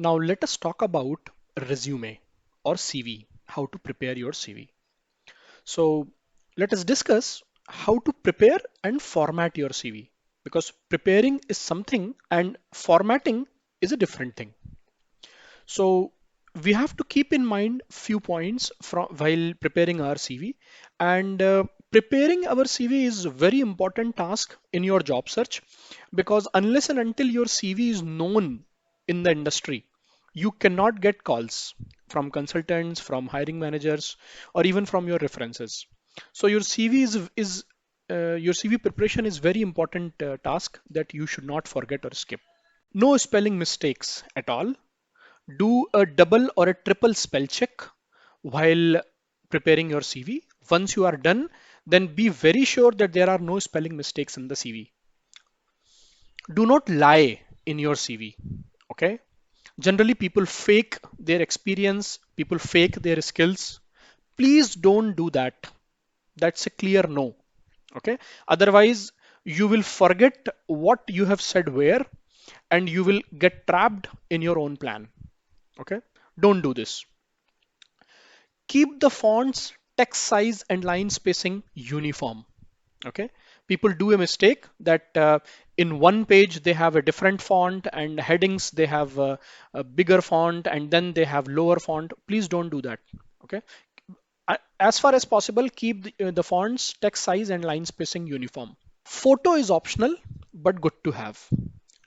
Now let us talk about resume or CV, how to prepare your CV. So let us discuss how to prepare and format your CV, because preparing is something and formatting is a different thing. So we have to keep in mind few points from while preparing our CV, and preparing our CV is a very important task in your job search, because unless and until your CV is known in the industry, you cannot get calls from consultants, from hiring managers, or even from your references. So your CV is your CV preparation is very important task that you should not forget or skip. No spelling mistakes at all. Do a double or a triple spell check while preparing your CV. Once you are done, then be very sure that there are no spelling mistakes in the CV. Do not lie in your CV. Okay. Generally, people fake their experience, people fake their skills. Please don't do that. That's a clear no. Okay. Otherwise, you will forget what you have said where, and you will get trapped in your own plan. Okay. Don't do this. Keep the fonts, text size, and line spacing uniform. Okay. People do a mistake that in one page they have a different font, and headings they have a bigger font, and then they have lower font. Please don't do that. Okay. As far as possible, keep the fonts, text size, and line spacing uniform. Photo is optional but good to have,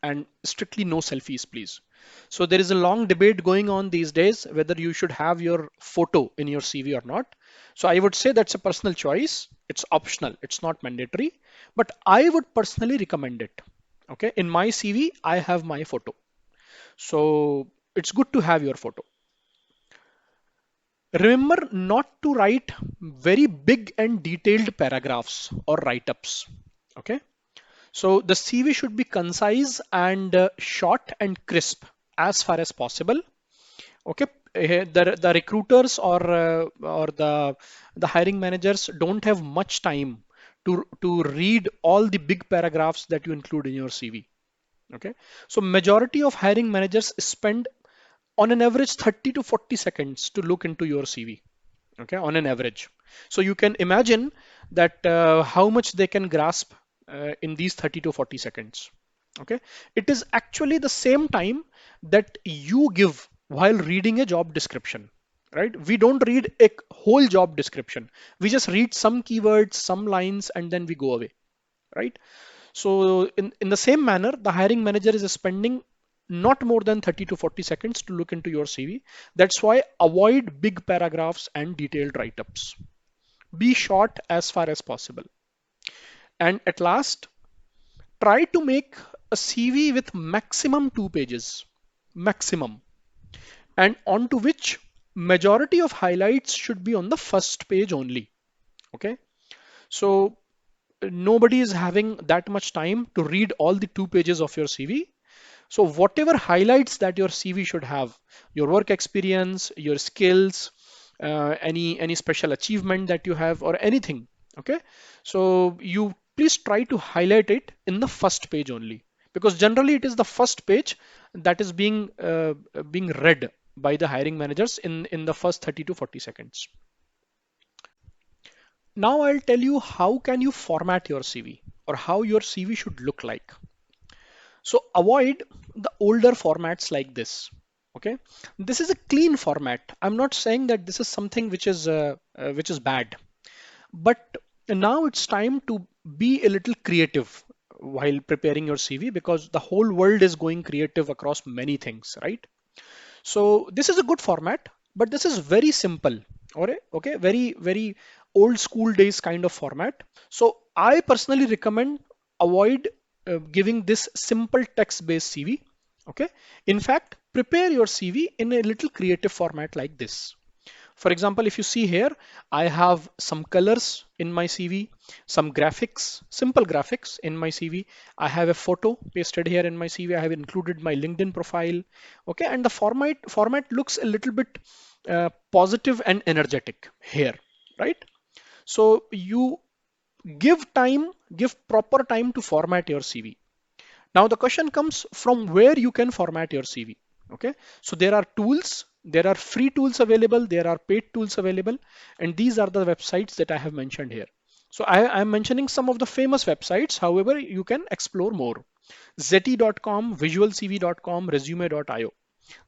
and strictly no selfies, please. So there is a long debate going on these days whether you should have your photo in your CV or not. So I would say that's a personal choice. It's optional, it's not mandatory, but I would personally recommend it. Okay, in my CV, I have my photo. So it's good to have your photo. Remember not to write very big and detailed paragraphs or write-ups. Okay. So the CV should be concise and short and crisp as far as possible. Okay, the recruiters or the hiring managers don't have much time to read all the big paragraphs that you include in your CV. Okay, so majority of hiring managers spend on an average 30 to 40 seconds to look into your CV. Okay, on an average. So you can imagine that how much they can grasp in these 30 to 40 seconds. Okay, it is actually the same time that you give while reading a job description, right? We don't read a whole job description. We just read some keywords, some lines, and then we go away, right? So in the same manner, the hiring manager is spending not more than 30 to 40 seconds to look into your CV. That's why avoid big paragraphs and detailed write-ups. Be short as far as possible. And at last, try to make a CV with maximum 2 pages, maximum, and onto which majority of highlights should be on the first page only. Okay. So nobody is having that much time to read all the 2 pages of your CV. So whatever highlights that your CV should have, your work experience, your skills, any special achievement that you have or anything, okay? So you please try to highlight it in the first page only, because generally it is the first page that is being read by the hiring managers in the first 30 to 40 seconds. Now I'll tell you how can you format your CV or how your CV should look like. So avoid the older formats like this. Okay, this is a clean format. I'm not saying that this is something which is bad, but now it's time to be a little creative while preparing your CV, because the whole world is going creative across many things, right? So this is a good format, but this is very simple. Okay, okay, very old school days kind of format. So I personally recommend avoid giving this simple text-based CV. Okay. In fact, prepare your CV in a little creative format like this. For example, if you see here, I have some colors in my CV, some graphics, simple graphics in my CV. I have a photo pasted here in my CV. I have included my LinkedIn profile. Okay, and the format looks a little bit positive and energetic here, right? So you give proper time to format your CV. Now the question comes from where you can format your CV. Okay, so there are tools, there are free tools available, there are paid tools available, and these are the websites that I have mentioned here. So I'm mentioning some of the famous websites, however, you can explore more. Zeti.com, visualcv.com, resume.io.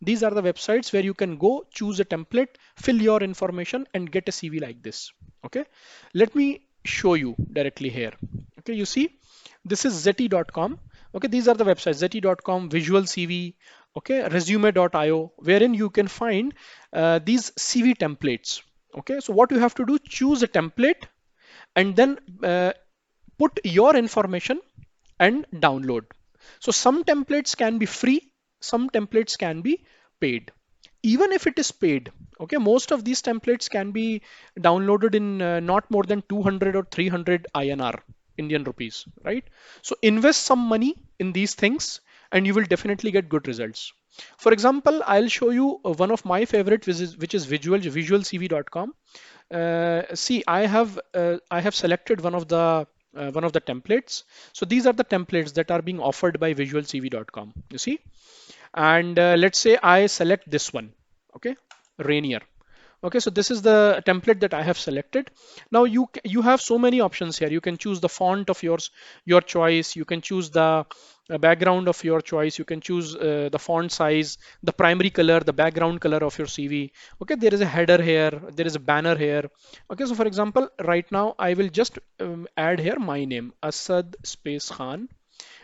These are the websites where you can go, choose a template, fill your information, and get a CV like this. Okay, let me show you directly here. Okay, you see, this is Zeti.com. Okay, these are the websites: Zeti.com, Visual CV, okay, Resume.io, wherein you can find these CV templates. Okay, so what you have to do, choose a template and then put your information and download. So some templates can be free, some templates can be paid. Even if it is paid, okay, most of these templates can be downloaded in not more than 200 or 300 INR, Indian rupees, right? So invest some money in these things and you will definitely get good results. For example, I'll show you one of my favorite, which is visualcv.com. See, I have selected one of the templates. So these are the templates that are being offered by visualcv.com. You see, and let's say I select this one. Okay, Rainier. Okay, so this is the template that I have selected. Now you have so many options here. You can choose the font of your choice. You can choose the background of your choice. You can choose the font size, the primary color, the background color of your CV. Okay, there is a header here. There is a banner here. Okay, so for example, right now I will just add here my name, Asad Space Khan,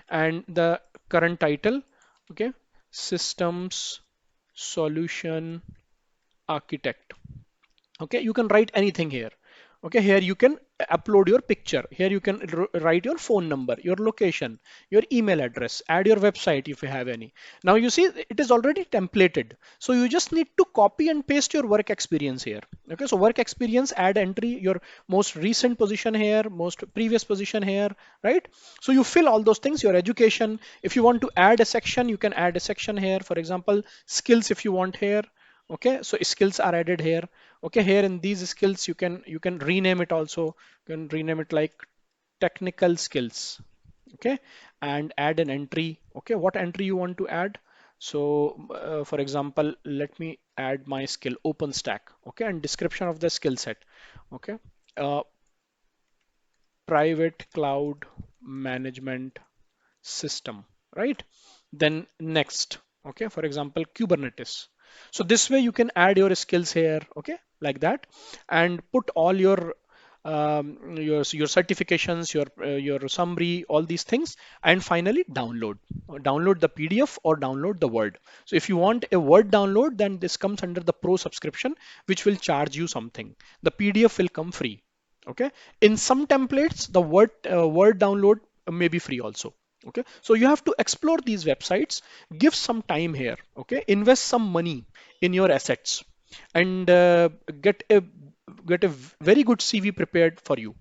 and the current title. Okay, Systems Solution Architect. Okay, you can write anything here. Okay, here you can upload your picture. Here you can write your phone number, your location, your email address, add your website if you have any. Now you see it is already templated, so you just need to copy and paste your work experience here. Okay, so work experience, add entry, your most recent position here, most previous position here, right? So you fill all those things, your education. If you want to add a section, you can add a section here. For example, skills if you want here. Okay, so skills are added here. Okay, here in these skills you can rename it also. You can rename it like technical skills. Okay, and add an entry. Okay, what entry you want to add? So for example, let me add my skill OpenStack. Okay, and description of the skill set. Okay, uh, private cloud management system, right? Then next, okay, for example, Kubernetes. So this way you can add your skills here, okay, like that, and put all your certifications, your summary, all these things, and finally download the PDF or download the Word. So if you want a Word download, then this comes under the Pro subscription, which will charge you something. The PDF will come free. Okay, in some templates the Word download may be free also. Okay, so you have to explore these websites, give some time here. Okay, invest some money in your assets, and get a very good CV prepared for you.